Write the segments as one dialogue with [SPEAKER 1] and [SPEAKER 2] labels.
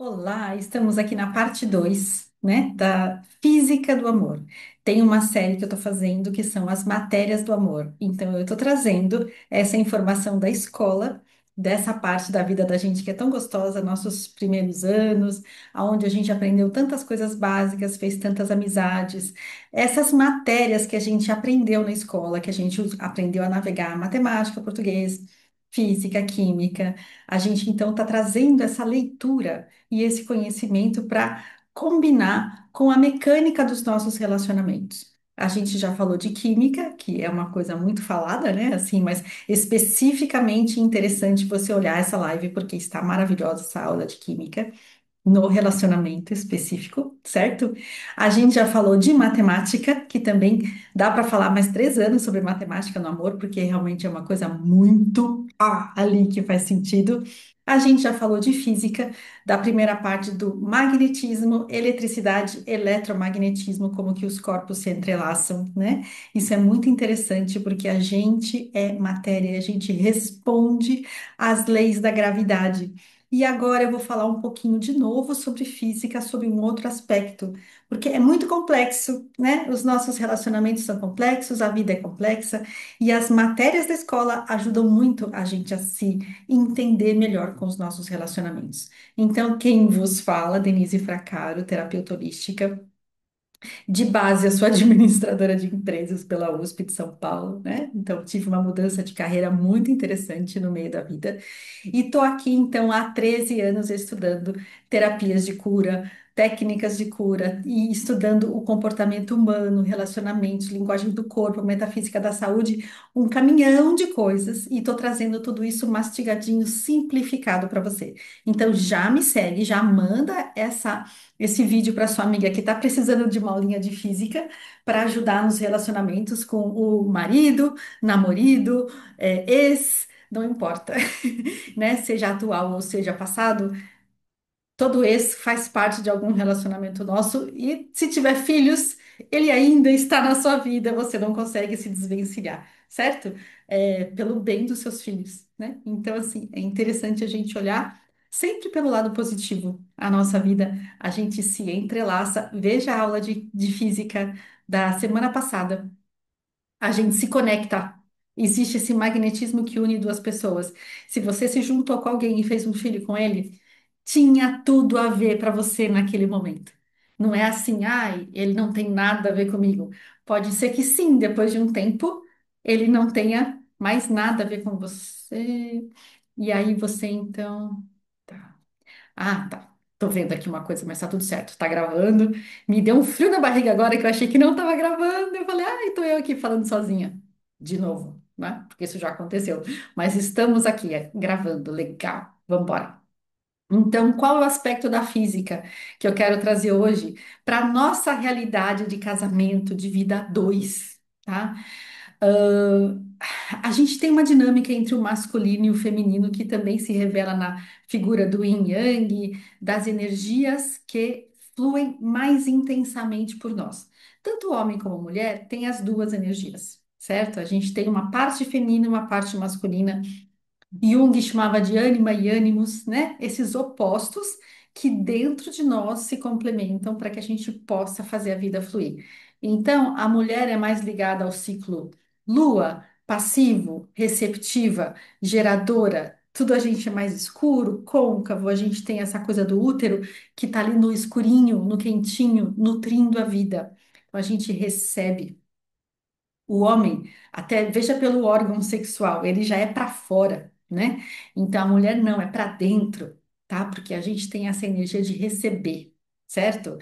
[SPEAKER 1] Olá, estamos aqui na parte 2, né, da Física do Amor. Tem uma série que eu estou fazendo que são as matérias do amor. Então, eu estou trazendo essa informação da escola, dessa parte da vida da gente que é tão gostosa, nossos primeiros anos, onde a gente aprendeu tantas coisas básicas, fez tantas amizades. Essas matérias que a gente aprendeu na escola, que a gente aprendeu a navegar matemática, português, física, química. A gente então está trazendo essa leitura e esse conhecimento para combinar com a mecânica dos nossos relacionamentos. A gente já falou de química, que é uma coisa muito falada, né? Assim, mas especificamente interessante você olhar essa live, porque está maravilhosa essa aula de química no relacionamento específico, certo? A gente já falou de matemática, que também dá para falar mais 3 anos sobre matemática no amor, porque realmente é uma coisa muito ali que faz sentido. A gente já falou de física, da primeira parte do magnetismo, eletricidade, eletromagnetismo, como que os corpos se entrelaçam, né? Isso é muito interessante porque a gente é matéria, a gente responde às leis da gravidade. E agora eu vou falar um pouquinho de novo sobre física, sobre um outro aspecto, porque é muito complexo, né? Os nossos relacionamentos são complexos, a vida é complexa, e as matérias da escola ajudam muito a gente a se entender melhor com os nossos relacionamentos. Então, quem vos fala, Denise Fracaro, terapeuta holística. De base, eu sou administradora de empresas pela USP de São Paulo, né? Então, tive uma mudança de carreira muito interessante no meio da vida. E estou aqui, então, há 13 anos estudando terapias de cura, técnicas de cura e estudando o comportamento humano, relacionamentos, linguagem do corpo, metafísica da saúde, um caminhão de coisas. E estou trazendo tudo isso mastigadinho, simplificado para você. Então, já me segue, já manda esse vídeo para sua amiga que está precisando de uma aulinha de física para ajudar nos relacionamentos com o marido, namorado, ex, não importa, né? Seja atual ou seja passado, todo esse faz parte de algum relacionamento nosso e se tiver filhos, ele ainda está na sua vida, você não consegue se desvencilhar, certo? Pelo bem dos seus filhos, né? Então, assim, é interessante a gente olhar sempre pelo lado positivo. A nossa vida, a gente se entrelaça. Veja a aula de física da semana passada, a gente se conecta. Existe esse magnetismo que une duas pessoas. Se você se juntou com alguém e fez um filho com ele, tinha tudo a ver para você naquele momento. Não é assim, ai, ele não tem nada a ver comigo. Pode ser que sim, depois de um tempo, ele não tenha mais nada a ver com você. E aí você então. Tá. Ah, tá. Tô vendo aqui uma coisa, mas tá tudo certo. Tá gravando. Me deu um frio na barriga agora que eu achei que não tava gravando. Eu falei, ai, tô eu aqui falando sozinha. De novo, né? Porque isso já aconteceu. Mas estamos aqui, gravando. Legal. Vamos embora. Então, qual é o aspecto da física que eu quero trazer hoje para a nossa realidade de casamento, de vida a dois, tá? A gente tem uma dinâmica entre o masculino e o feminino que também se revela na figura do yin yang, das energias que fluem mais intensamente por nós. Tanto o homem como a mulher têm as duas energias, certo? A gente tem uma parte feminina e uma parte masculina. Jung chamava de ânima e ânimos, né? Esses opostos que dentro de nós se complementam para que a gente possa fazer a vida fluir. Então, a mulher é mais ligada ao ciclo lua, passivo, receptiva, geradora. Tudo a gente é mais escuro, côncavo, a gente tem essa coisa do útero que está ali no escurinho, no quentinho, nutrindo a vida. Então, a gente recebe. O homem, até veja pelo órgão sexual, ele já é para fora, né? Então a mulher não, é para dentro, tá? Porque a gente tem essa energia de receber, certo?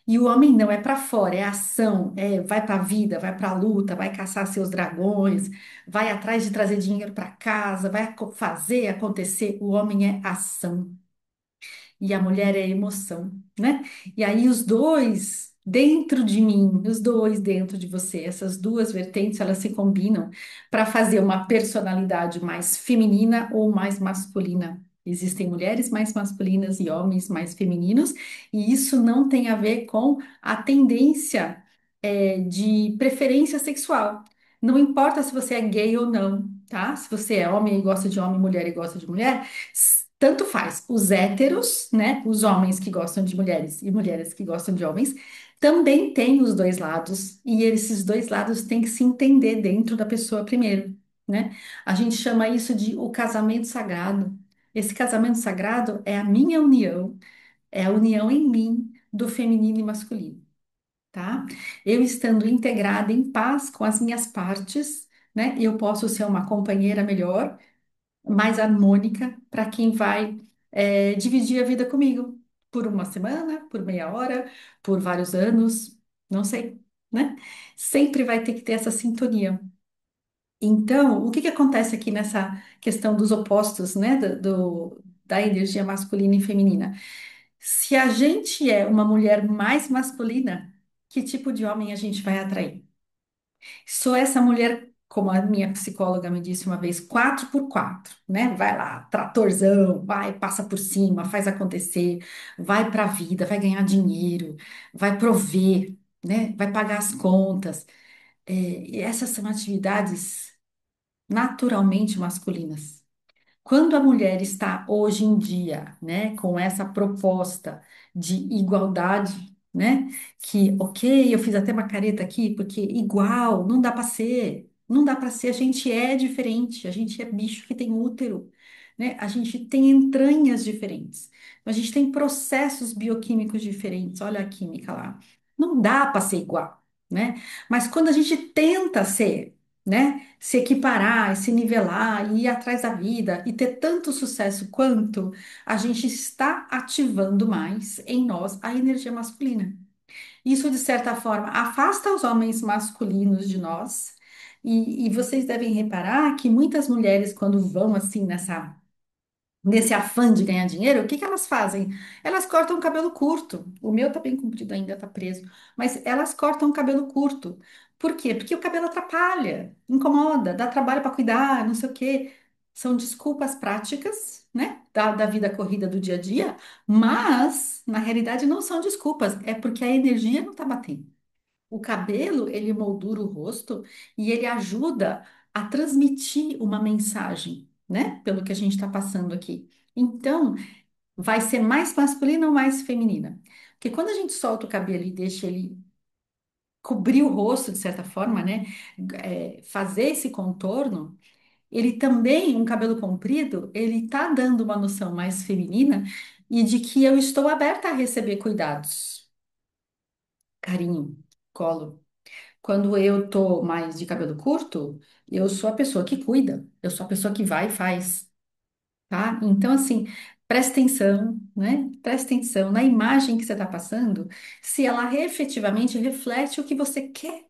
[SPEAKER 1] E o homem não, é para fora, é ação, vai para a vida, vai para a luta, vai caçar seus dragões, vai atrás de trazer dinheiro para casa, vai fazer acontecer. O homem é ação e a mulher é emoção, né? E aí os dois dentro de mim, os dois dentro de você, essas duas vertentes, elas se combinam para fazer uma personalidade mais feminina ou mais masculina. Existem mulheres mais masculinas e homens mais femininos, e isso não tem a ver com a tendência, de preferência sexual. Não importa se você é gay ou não, tá? Se você é homem e gosta de homem, mulher e gosta de mulher, tanto faz. Os héteros, né? Os homens que gostam de mulheres e mulheres que gostam de homens, também têm os dois lados. E esses dois lados têm que se entender dentro da pessoa primeiro, né? A gente chama isso de o casamento sagrado. Esse casamento sagrado é a minha união, é a união em mim do feminino e masculino, tá? Eu estando integrada em paz com as minhas partes, né? Eu posso ser uma companheira melhor, mais harmônica para quem vai dividir a vida comigo por uma semana, por meia hora, por vários anos, não sei, né? Sempre vai ter que ter essa sintonia. Então, o que que acontece aqui nessa questão dos opostos, né, da energia masculina e feminina? Se a gente é uma mulher mais masculina, que tipo de homem a gente vai atrair? Sou essa mulher, como a minha psicóloga me disse uma vez, 4x4, né? Vai lá, tratorzão, vai, passa por cima, faz acontecer, vai para a vida, vai ganhar dinheiro, vai prover, né? Vai pagar as contas. E essas são atividades naturalmente masculinas. Quando a mulher está hoje em dia, né, com essa proposta de igualdade, né, que, ok, eu fiz até uma careta aqui, porque igual, não dá para ser, não dá para ser, a gente é diferente, a gente é bicho que tem útero, né, a gente tem entranhas diferentes, a gente tem processos bioquímicos diferentes, olha a química lá, não dá para ser igual, né, mas quando a gente tenta ser, né, se equiparar, se nivelar, e ir atrás da vida e ter tanto sucesso quanto a gente está ativando mais em nós a energia masculina. Isso, de certa forma, afasta os homens masculinos de nós. E vocês devem reparar que muitas mulheres, quando vão assim nesse afã de ganhar dinheiro, o que que elas fazem? Elas cortam o cabelo curto. O meu tá bem comprido ainda, tá preso. Mas elas cortam o cabelo curto. Por quê? Porque o cabelo atrapalha, incomoda, dá trabalho para cuidar, não sei o quê. São desculpas práticas, né? Da vida corrida do dia a dia, mas na realidade não são desculpas, é porque a energia não tá batendo. O cabelo, ele moldura o rosto e ele ajuda a transmitir uma mensagem, né? Pelo que a gente está passando aqui. Então, vai ser mais masculina ou mais feminina? Porque quando a gente solta o cabelo e deixa ele cobrir o rosto, de certa forma, né? Fazer esse contorno, ele também, um cabelo comprido, ele tá dando uma noção mais feminina e de que eu estou aberta a receber cuidados, carinho, colo. Quando eu tô mais de cabelo curto, eu sou a pessoa que cuida, eu sou a pessoa que vai e faz, tá? Então, assim, presta atenção, né? Presta atenção na imagem que você está passando, se ela efetivamente reflete o que você quer,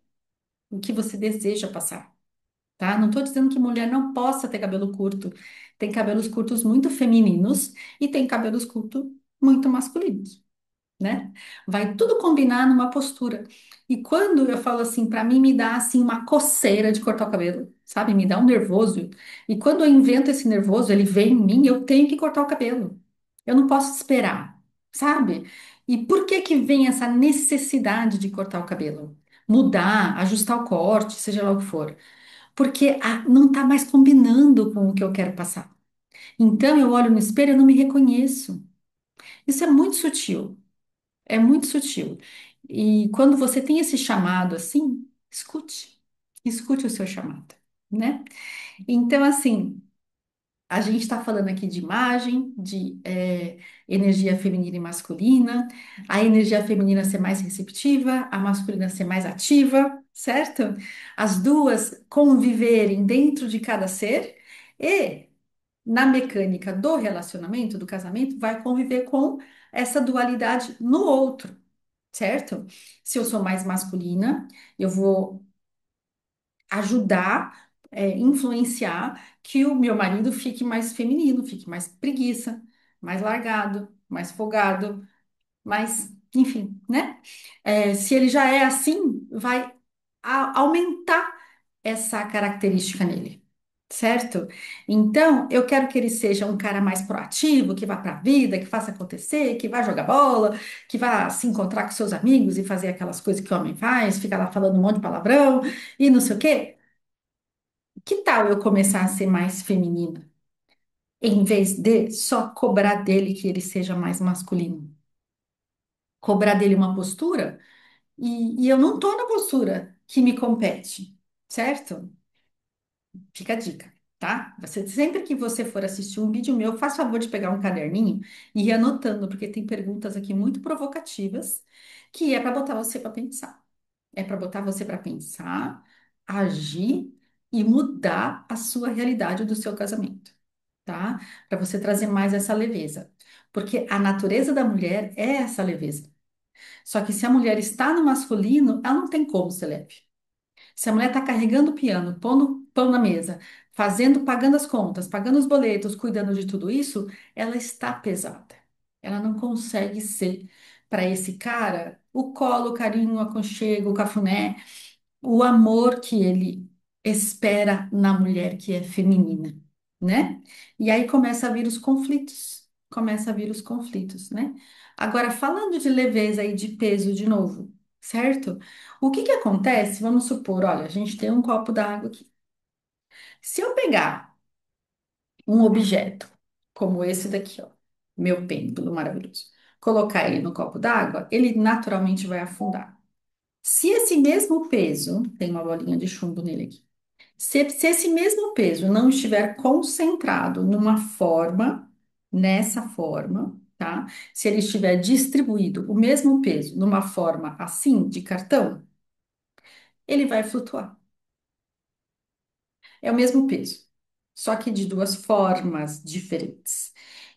[SPEAKER 1] o que você deseja passar, tá? Não estou dizendo que mulher não possa ter cabelo curto. Tem cabelos curtos muito femininos e tem cabelos curtos muito masculinos, né? Vai tudo combinar numa postura. E quando eu falo assim, para mim me dá assim uma coceira de cortar o cabelo, sabe? Me dá um nervoso. E quando eu invento esse nervoso, ele vem em mim, eu tenho que cortar o cabelo. Eu não posso esperar, sabe? E por que que vem essa necessidade de cortar o cabelo? Mudar, ajustar o corte, seja lá o que for. Porque não está mais combinando com o que eu quero passar. Então eu olho no espelho e eu não me reconheço. Isso é muito sutil. É muito sutil. E quando você tem esse chamado assim, escute. Escute o seu chamado, né? Então, assim, a gente está falando aqui de imagem, de energia feminina e masculina, a energia feminina ser mais receptiva, a masculina ser mais ativa, certo? As duas conviverem dentro de cada ser e na mecânica do relacionamento, do casamento, vai conviver com essa dualidade no outro, certo? Se eu sou mais masculina, eu vou ajudar, influenciar que o meu marido fique mais feminino, fique mais preguiça, mais largado, mais folgado, mais, enfim, né? Se ele já é assim, vai aumentar essa característica nele. Certo? Então, eu quero que ele seja um cara mais proativo, que vá para a vida, que faça acontecer, que vá jogar bola, que vá se encontrar com seus amigos e fazer aquelas coisas que o homem faz, fica lá falando um monte de palavrão e não sei o quê. Que tal eu começar a ser mais feminina? em vez de só cobrar dele que ele seja mais masculino. Cobrar dele uma postura e eu não tô na postura que me compete, certo? Fica a dica, tá? Sempre que você for assistir um vídeo meu, faz favor de pegar um caderninho e ir anotando, porque tem perguntas aqui muito provocativas que é para botar você para pensar. É para botar você para pensar, agir e mudar a sua realidade do seu casamento, tá? Para você trazer mais essa leveza. Porque a natureza da mulher é essa leveza. Só que se a mulher está no masculino, ela não tem como ser leve. Se a mulher está carregando o piano, pondo pão na mesa, fazendo, pagando as contas, pagando os boletos, cuidando de tudo isso, ela está pesada. Ela não consegue ser para esse cara o colo, o carinho, o aconchego, o cafuné, o amor que ele espera na mulher que é feminina, né? E aí começa a vir os conflitos, né? Agora, falando de leveza e de peso de novo, certo? O que que acontece? Vamos supor, olha, a gente tem um copo d'água aqui. Se eu pegar um objeto como esse daqui, ó, meu pêndulo maravilhoso, colocar ele no copo d'água, ele naturalmente vai afundar. Se esse mesmo peso, tem uma bolinha de chumbo nele aqui, se esse mesmo peso não estiver concentrado numa forma, nessa forma, tá? Se ele estiver distribuído, o mesmo peso, numa forma assim, de cartão, ele vai flutuar. É o mesmo peso, só que de duas formas diferentes.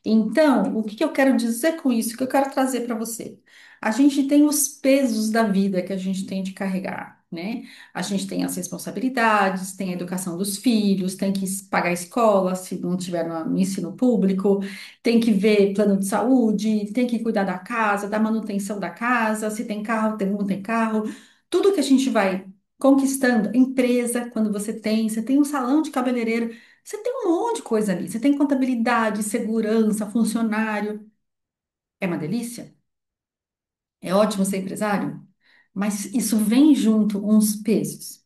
[SPEAKER 1] Então, o que que eu quero dizer com isso? O que eu quero trazer para você? A gente tem os pesos da vida que a gente tem de carregar, né? A gente tem as responsabilidades, tem a educação dos filhos, tem que pagar a escola se não tiver no ensino público, tem que ver plano de saúde, tem que cuidar da casa, da manutenção da casa, se tem carro, não tem carro. Tudo que a gente vai conquistando empresa, quando você tem um salão de cabeleireiro, você tem um monte de coisa ali. Você tem contabilidade, segurança, funcionário. É uma delícia? É ótimo ser empresário? Mas isso vem junto uns pesos.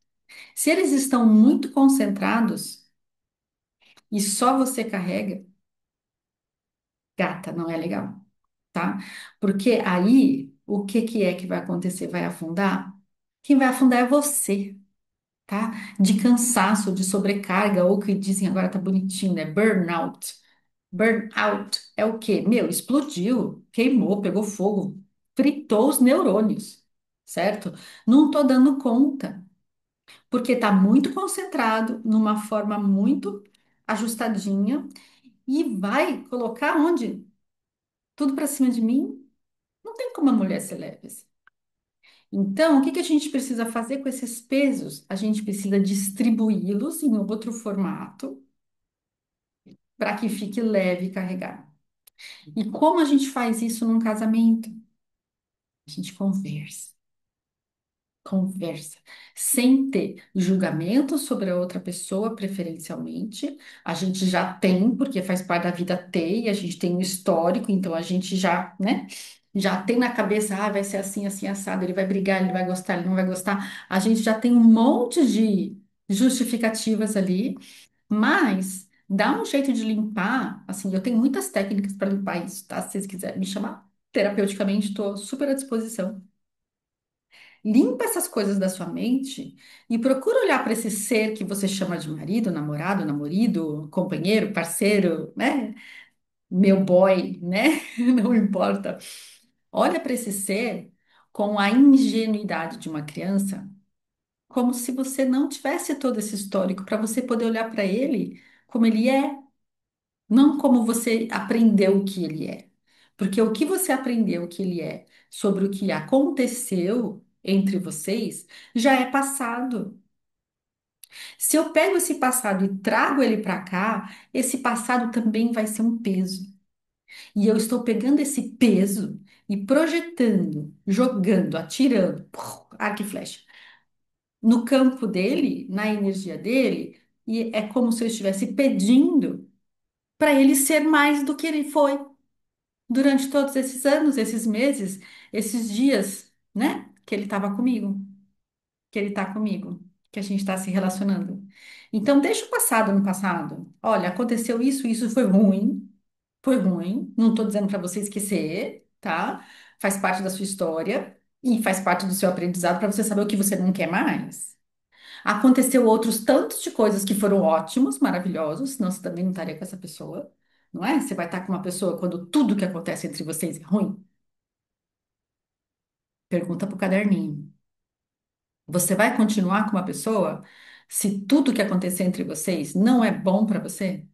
[SPEAKER 1] Se eles estão muito concentrados e só você carrega, gata, não é legal, tá? Porque aí, o que que é que vai acontecer? Vai afundar? Quem vai afundar é você. Tá? De cansaço, de sobrecarga, ou que dizem agora tá bonitinho, né? Burnout. Burnout é o quê? Meu, explodiu, queimou, pegou fogo, fritou os neurônios, certo? Não tô dando conta, porque tá muito concentrado, numa forma muito ajustadinha, e vai colocar onde? Tudo para cima de mim? Não tem como a mulher ser leve assim. Então, o que que a gente precisa fazer com esses pesos? A gente precisa distribuí-los em outro formato para que fique leve e carregado. E como a gente faz isso num casamento? A gente conversa. Conversa, sem ter julgamento sobre a outra pessoa, preferencialmente. A gente já tem, porque faz parte da vida ter, e a gente tem um histórico, então a gente já, né, já tem na cabeça, ah, vai ser assim, assim, assado, ele vai brigar, ele vai gostar, ele não vai gostar. A gente já tem um monte de justificativas ali, mas dá um jeito de limpar. Assim, eu tenho muitas técnicas para limpar isso, tá? Se vocês quiserem me chamar terapeuticamente, estou super à disposição. Limpa essas coisas da sua mente e procura olhar para esse ser que você chama de marido, namorado, namorido, companheiro, parceiro, né? Meu boy, né? Não importa. Olha para esse ser com a ingenuidade de uma criança, como se você não tivesse todo esse histórico, para você poder olhar para ele como ele é, não como você aprendeu que ele é. Porque o que você aprendeu que ele é sobre o que aconteceu entre vocês já é passado. Se eu pego esse passado e trago ele para cá, esse passado também vai ser um peso. E eu estou pegando esse peso e projetando, jogando, atirando, arco e flecha, no campo dele, na energia dele, e é como se eu estivesse pedindo para ele ser mais do que ele foi durante todos esses anos, esses meses, esses dias, né? Que ele estava comigo, que ele está comigo, que a gente está se relacionando. Então, deixa o passado no passado. Olha, aconteceu isso, isso foi ruim. Não estou dizendo para você esquecer, tá? Faz parte da sua história e faz parte do seu aprendizado para você saber o que você não quer mais. Aconteceu outros tantos de coisas que foram ótimos, maravilhosos, senão você também não estaria com essa pessoa, não é? Você vai estar com uma pessoa quando tudo que acontece entre vocês é ruim? Pergunta pro caderninho. Você vai continuar com uma pessoa se tudo que acontecer entre vocês não é bom para você?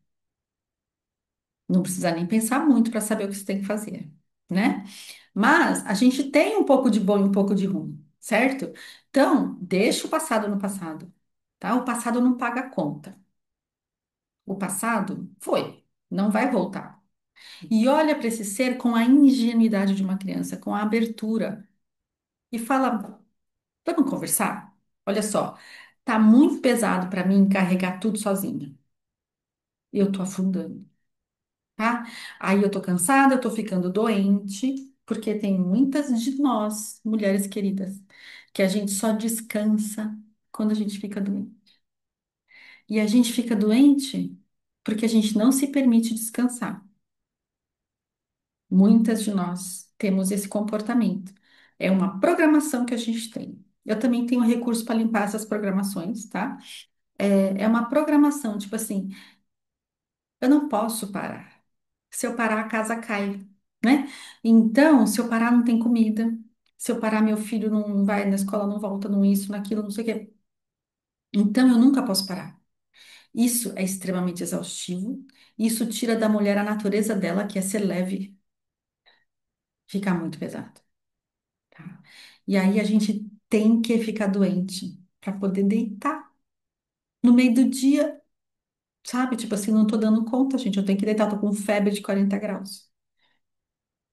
[SPEAKER 1] Não precisa nem pensar muito para saber o que você tem que fazer, né? Mas a gente tem um pouco de bom e um pouco de ruim, certo? Então, deixa o passado no passado, tá? O passado não paga a conta. O passado foi, não vai voltar. E olha para esse ser com a ingenuidade de uma criança, com a abertura, e fala: vamos conversar? Olha só, tá muito pesado para mim carregar tudo sozinha. Eu tô afundando, tá? Aí eu tô cansada, eu tô ficando doente, porque tem muitas de nós, mulheres queridas, que a gente só descansa quando a gente fica doente. E a gente fica doente porque a gente não se permite descansar. Muitas de nós temos esse comportamento. É uma programação que a gente tem. Eu também tenho recurso para limpar essas programações, tá? É uma programação, tipo assim, eu não posso parar. Se eu parar, a casa cai, né? Então, se eu parar, não tem comida. Se eu parar, meu filho não vai na escola, não volta, não isso, naquilo, não sei o quê. Então, eu nunca posso parar. Isso é extremamente exaustivo. Isso tira da mulher a natureza dela, que é ser leve, fica muito pesado. Tá? E aí a gente tem que ficar doente para poder deitar. No meio do dia, sabe? Tipo assim, não tô dando conta, gente. Eu tenho que deitar, tô com febre de 40 graus.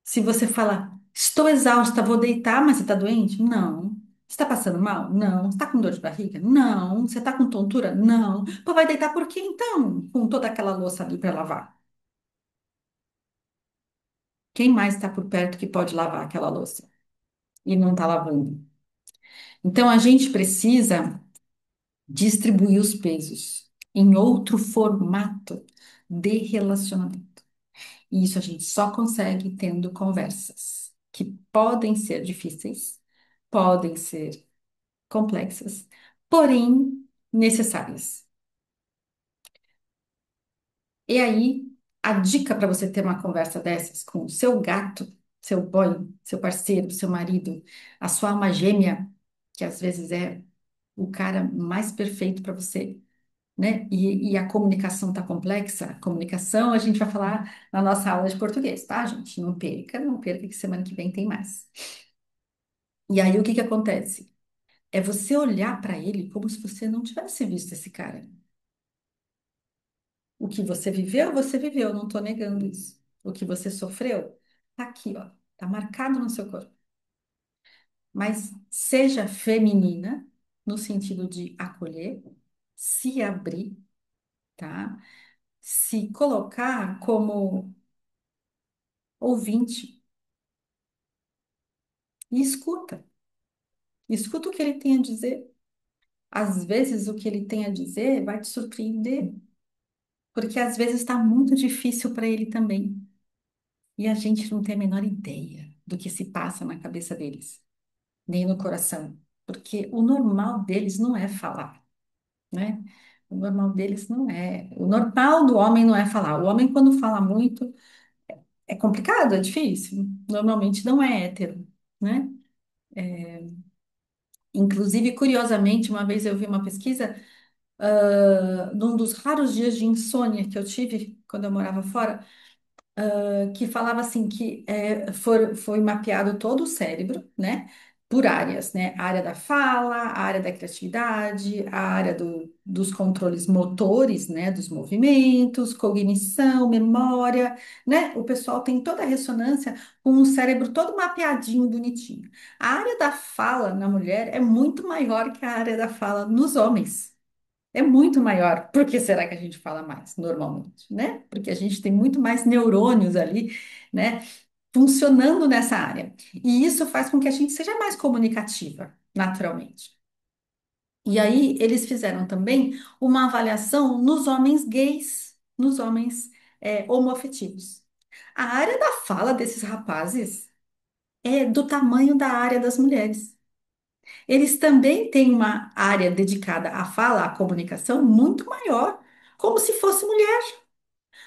[SPEAKER 1] Se você falar, estou exausta, vou deitar, mas você tá doente? Não. Você tá passando mal? Não. Você tá com dor de barriga? Não. Você tá com tontura? Não. Pô, vai deitar por quê então? Com toda aquela louça ali para lavar. Quem mais está por perto que pode lavar aquela louça e não tá lavando? Então a gente precisa distribuir os pesos em outro formato de relacionamento. E isso a gente só consegue tendo conversas que podem ser difíceis, podem ser complexas, porém necessárias. E aí, a dica para você ter uma conversa dessas com o seu gato, seu boy, seu parceiro, seu marido, a sua alma gêmea, que às vezes é o cara mais perfeito para você, né? E a comunicação está complexa. A comunicação a gente vai falar na nossa aula de português, tá, gente? Não perca, não perca que semana que vem tem mais. E aí o que que acontece? É você olhar para ele como se você não tivesse visto esse cara. O que você viveu, não estou negando isso. O que você sofreu, tá aqui, ó, tá marcado no seu corpo. Mas seja feminina, no sentido de acolher, se abrir, tá? Se colocar como ouvinte e escuta. Escuta o que ele tem a dizer. Às vezes o que ele tem a dizer vai te surpreender, porque às vezes está muito difícil para ele também. E a gente não tem a menor ideia do que se passa na cabeça deles, nem no coração, porque o normal deles não é falar, né? O normal deles não é. O normal do homem não é falar. O homem, quando fala muito, é complicado, é difícil. Normalmente não é hétero, né? Inclusive, curiosamente, uma vez eu vi uma pesquisa, num dos raros dias de insônia que eu tive quando eu morava fora, que falava assim que foi mapeado todo o cérebro, né? Por áreas, né? A área da fala, a área da criatividade, a área dos controles motores, né? Dos movimentos, cognição, memória, né? O pessoal tem toda a ressonância com o cérebro todo mapeadinho, bonitinho. A área da fala na mulher é muito maior que a área da fala nos homens. É muito maior. Por que será que a gente fala mais normalmente, né? Porque a gente tem muito mais neurônios ali, né, funcionando nessa área. E isso faz com que a gente seja mais comunicativa, naturalmente. E aí eles fizeram também uma avaliação nos homens gays, nos homens homoafetivos. A área da fala desses rapazes é do tamanho da área das mulheres. Eles também têm uma área dedicada à fala, à comunicação muito maior, como se fosse mulher.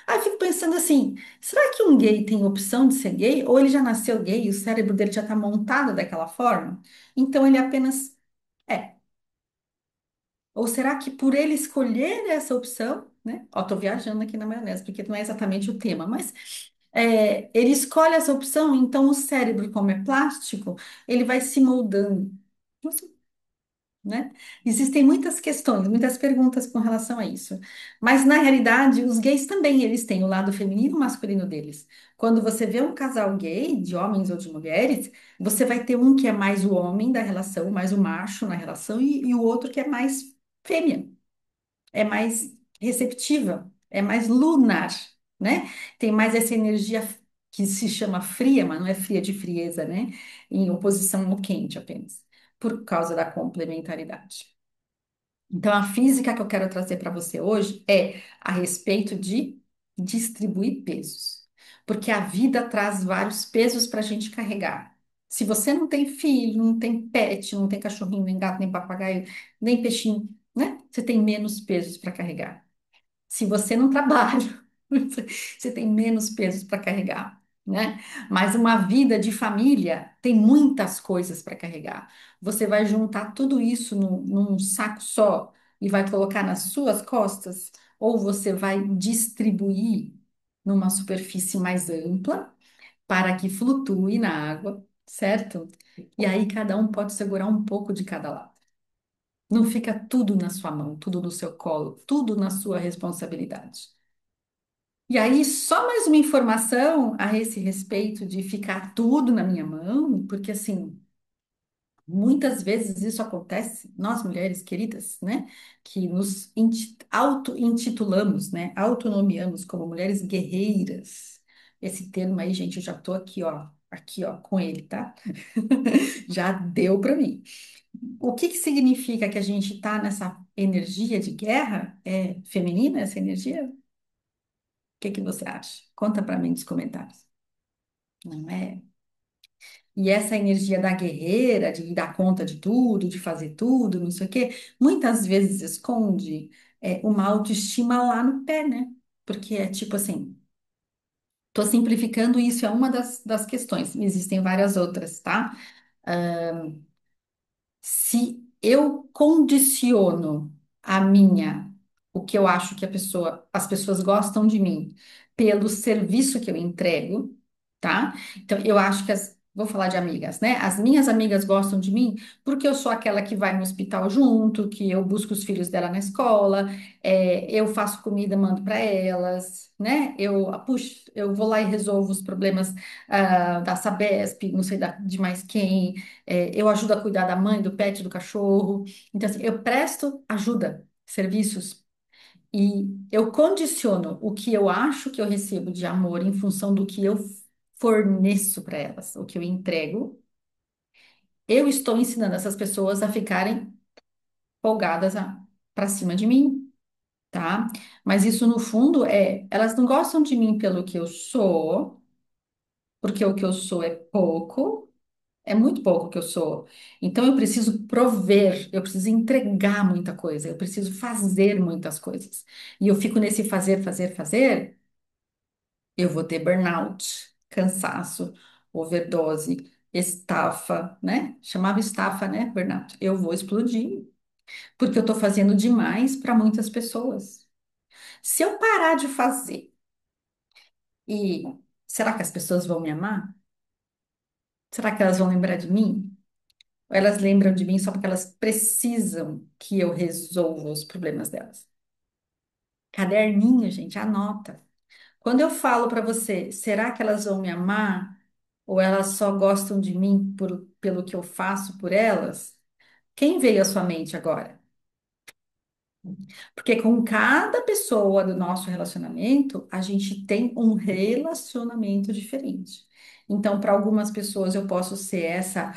[SPEAKER 1] Aí eu fico pensando assim, será que um gay tem opção de ser gay? Ou ele já nasceu gay e o cérebro dele já está montado daquela forma? Então ele apenas é. Ou será que por ele escolher essa opção, né? Ó, tô viajando aqui na maionese, porque não é exatamente o tema, mas ele escolhe essa opção, então o cérebro, como é plástico, ele vai se moldando. Né? Existem muitas questões, muitas perguntas com relação a isso. Mas na realidade, os gays também, eles têm o lado feminino e masculino deles. Quando você vê um casal gay, de homens ou de mulheres, você vai ter um que é mais o homem da relação, mais o macho na relação, e o outro que é mais fêmea, é mais receptiva, é mais lunar, né? Tem mais essa energia que se chama fria, mas não é fria de frieza, né? Em oposição ao quente apenas, por causa da complementaridade. Então, a física que eu quero trazer para você hoje é a respeito de distribuir pesos, porque a vida traz vários pesos para a gente carregar. Se você não tem filho, não tem pet, não tem cachorrinho, nem gato, nem papagaio, nem peixinho, né? Você tem menos pesos para carregar. Se você não trabalha, você tem menos pesos para carregar, né? Mas uma vida de família tem muitas coisas para carregar. Você vai juntar tudo isso num saco só e vai colocar nas suas costas, ou você vai distribuir numa superfície mais ampla para que flutue na água, certo? E aí cada um pode segurar um pouco de cada lado. Não fica tudo na sua mão, tudo no seu colo, tudo na sua responsabilidade. E aí, só mais uma informação a esse respeito de ficar tudo na minha mão, porque assim, muitas vezes isso acontece, nós mulheres queridas, né, que nos auto-intitulamos, né, autonomeamos como mulheres guerreiras. Esse termo aí, gente, eu já tô aqui, ó, com ele, tá? Já deu para mim. O que que significa que a gente tá nessa energia de guerra? É feminina essa energia? O que que você acha? Conta para mim nos comentários. Não é? E essa energia da guerreira, de dar conta de tudo, de fazer tudo, não sei o quê, muitas vezes esconde uma autoestima lá no pé, né? Porque é tipo assim, tô simplificando, isso é uma das questões, existem várias outras, tá? Se eu condiciono a minha, o que eu acho que as pessoas gostam de mim pelo serviço que eu entrego, tá? Então eu acho que vou falar de amigas, né? As minhas amigas gostam de mim porque eu sou aquela que vai no hospital junto, que eu busco os filhos dela na escola, eu faço comida, mando para elas, né? Puxa, eu vou lá e resolvo os problemas da Sabesp, não sei de mais quem. Eu ajudo a cuidar da mãe, do pet, do cachorro. Então, assim, eu presto ajuda, serviços, e eu condiciono o que eu acho que eu recebo de amor em função do que eu forneço para elas, o que eu entrego. Eu estou ensinando essas pessoas a ficarem folgadas para cima de mim, tá? Mas isso, no fundo, elas não gostam de mim pelo que eu sou, porque o que eu sou é pouco. É muito pouco que eu sou. Então eu preciso prover, eu preciso entregar muita coisa, eu preciso fazer muitas coisas. E eu fico nesse fazer, fazer, fazer, eu vou ter burnout, cansaço, overdose, estafa, né? Chamava estafa, né? Burnout. Eu vou explodir, porque eu tô fazendo demais para muitas pessoas. Se eu parar de fazer e será que as pessoas vão me amar? Será que elas vão lembrar de mim? Ou elas lembram de mim só porque elas precisam que eu resolva os problemas delas? Caderninho, gente, anota. Quando eu falo para você, será que elas vão me amar? Ou elas só gostam de mim pelo que eu faço por elas? Quem veio à sua mente agora? Porque com cada pessoa do nosso relacionamento, a gente tem um relacionamento diferente. Então, para algumas pessoas, eu posso ser essa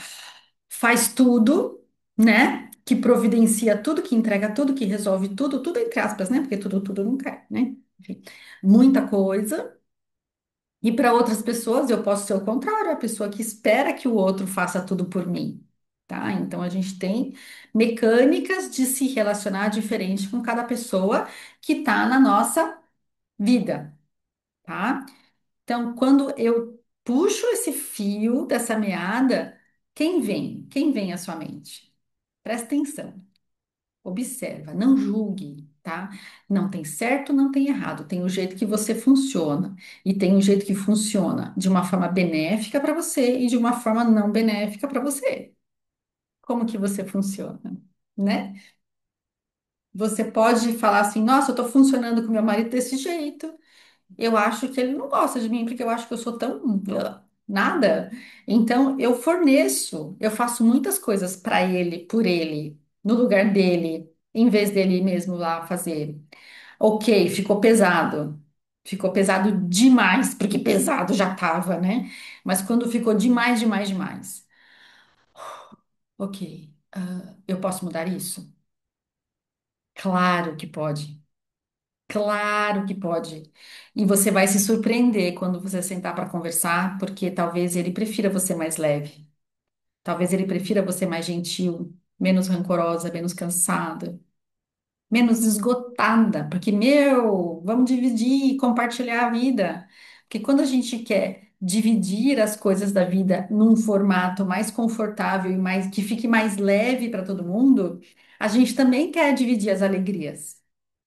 [SPEAKER 1] faz tudo, né? que providencia tudo, que entrega tudo, que resolve tudo, tudo entre aspas, né? Porque tudo não quer, né? Enfim, muita coisa. E para outras pessoas, eu posso ser o contrário, a pessoa que espera que o outro faça tudo por mim, tá? Então a gente tem mecânicas de se relacionar diferente com cada pessoa que está na nossa vida, tá? Então, quando eu puxo esse fio dessa meada, quem vem? Quem vem à sua mente? Presta atenção. Observa, não julgue, tá? Não tem certo, não tem errado. Tem o jeito que você funciona e tem o jeito que funciona de uma forma benéfica para você e de uma forma não benéfica para você. Como que você funciona, né? Você pode falar assim: "Nossa, eu tô funcionando com meu marido desse jeito. Eu acho que ele não gosta de mim porque eu acho que eu sou tão nada. Então eu forneço, eu faço muitas coisas para ele, por ele, no lugar dele, em vez dele mesmo lá fazer. Ok, ficou pesado. Ficou pesado demais, porque pesado já tava, né? Mas quando ficou demais, demais, demais. Ok, eu posso mudar isso? Claro que pode. Claro que pode. E você vai se surpreender quando você sentar para conversar, porque talvez ele prefira você mais leve. Talvez ele prefira você mais gentil, menos rancorosa, menos cansada, menos esgotada, porque, meu, vamos dividir, compartilhar a vida. Porque quando a gente quer dividir as coisas da vida num formato mais confortável e mais que fique mais leve para todo mundo, a gente também quer dividir as alegrias.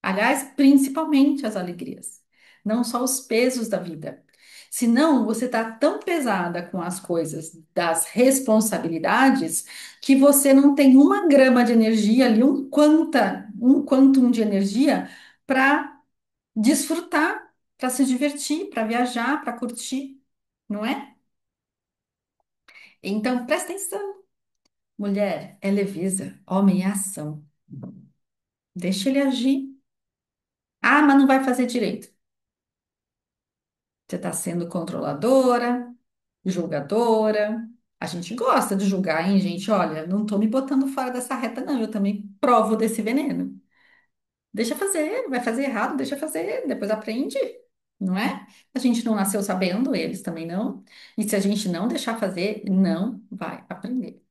[SPEAKER 1] Aliás, principalmente as alegrias, não só os pesos da vida. Senão, você está tão pesada com as coisas das responsabilidades que você não tem uma grama de energia ali, um quantum de energia para desfrutar, para se divertir, para viajar, para curtir, não é? Então, presta atenção. Mulher é leveza, homem é ação. Deixa ele agir. Ah, mas não vai fazer direito. Você está sendo controladora, julgadora. A gente gosta de julgar, hein, gente? Olha, não estou me botando fora dessa reta, não. Eu também provo desse veneno. Deixa fazer, vai fazer errado, deixa fazer, depois aprende, não é? A gente não nasceu sabendo, eles também não. E se a gente não deixar fazer, não vai aprender,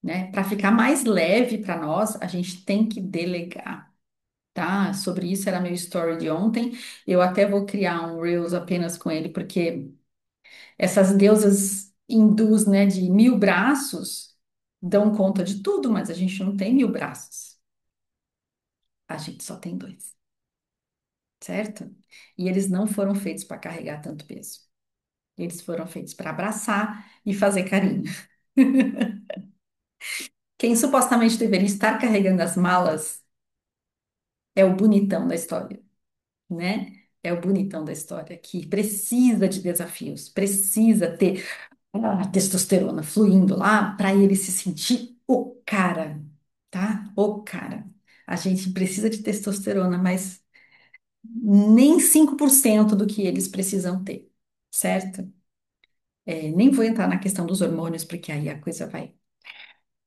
[SPEAKER 1] né? Para ficar mais leve para nós, a gente tem que delegar, tá? Sobre isso era meu story de ontem. Eu até vou criar um Reels apenas com ele, porque essas deusas hindus, né, de 1000 braços, dão conta de tudo, mas a gente não tem 1000 braços. A gente só tem dois. Certo? E eles não foram feitos para carregar tanto peso. Eles foram feitos para abraçar e fazer carinho. Quem supostamente deveria estar carregando as malas é o bonitão da história, né? É o bonitão da história que precisa de desafios, precisa ter testosterona fluindo lá para ele se sentir o cara, tá? O cara. A gente precisa de testosterona, mas nem 5% do que eles precisam ter, certo? Nem vou entrar na questão dos hormônios, porque aí a coisa vai,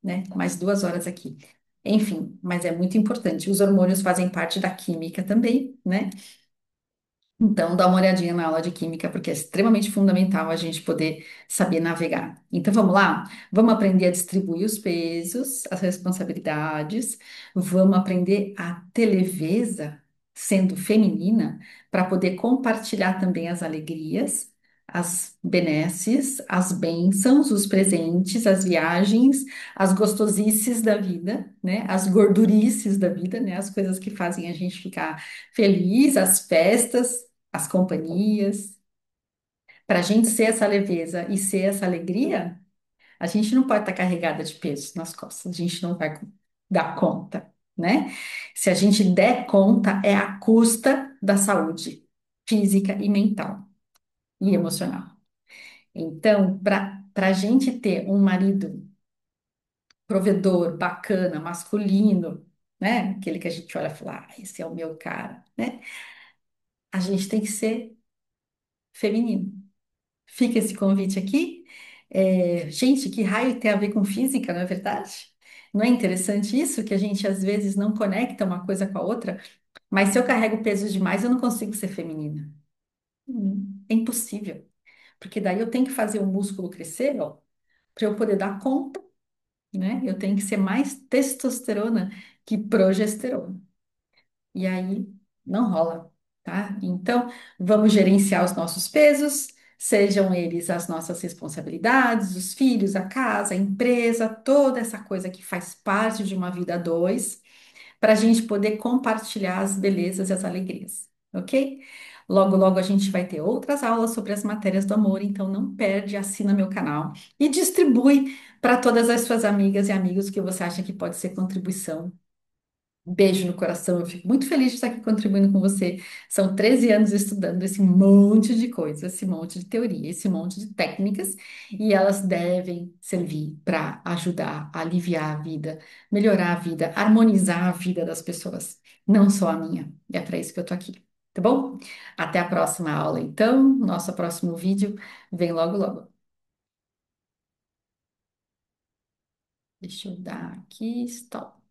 [SPEAKER 1] né? Mais 2 horas aqui. Enfim, mas é muito importante. Os hormônios fazem parte da química também, né? Então, dá uma olhadinha na aula de química, porque é extremamente fundamental a gente poder saber navegar. Então, vamos lá? Vamos aprender a distribuir os pesos, as responsabilidades, vamos aprender a ter leveza, sendo feminina, para poder compartilhar também as alegrias, as benesses, as bênçãos, os presentes, as viagens, as gostosices da vida, né? As gordurices da vida, né? As coisas que fazem a gente ficar feliz, as festas, as companhias. Para a gente ser essa leveza e ser essa alegria, a gente não pode estar carregada de peso nas costas, a gente não vai dar conta, né? Se a gente der conta, é à custa da saúde física e mental e emocional. Então, para a gente ter um marido provedor, bacana, masculino, né? Aquele que a gente olha e fala, esse é o meu cara, né? A gente tem que ser feminino. Fica esse convite aqui. Gente, que raio tem a ver com física, não é verdade? Não é interessante isso? Que a gente às vezes não conecta uma coisa com a outra, mas se eu carrego peso demais, eu não consigo ser feminina. É impossível. Porque daí eu tenho que fazer o músculo crescer, ó, para eu poder dar conta, né? Eu tenho que ser mais testosterona que progesterona. E aí não rola, tá? Então, vamos gerenciar os nossos pesos, sejam eles as nossas responsabilidades, os filhos, a casa, a empresa, toda essa coisa que faz parte de uma vida a dois, para a gente poder compartilhar as belezas e as alegrias, ok? Logo, logo a gente vai ter outras aulas sobre as matérias do amor, então não perde, assina meu canal e distribui para todas as suas amigas e amigos que você acha que pode ser contribuição. Beijo no coração, eu fico muito feliz de estar aqui contribuindo com você. São 13 anos estudando esse monte de coisas, esse monte de teoria, esse monte de técnicas, e elas devem servir para ajudar a aliviar a vida, melhorar a vida, harmonizar a vida das pessoas, não só a minha. É para isso que eu tô aqui, tá bom? Até a próxima aula, então. Nosso próximo vídeo vem logo, logo. Deixa eu dar aqui, stop.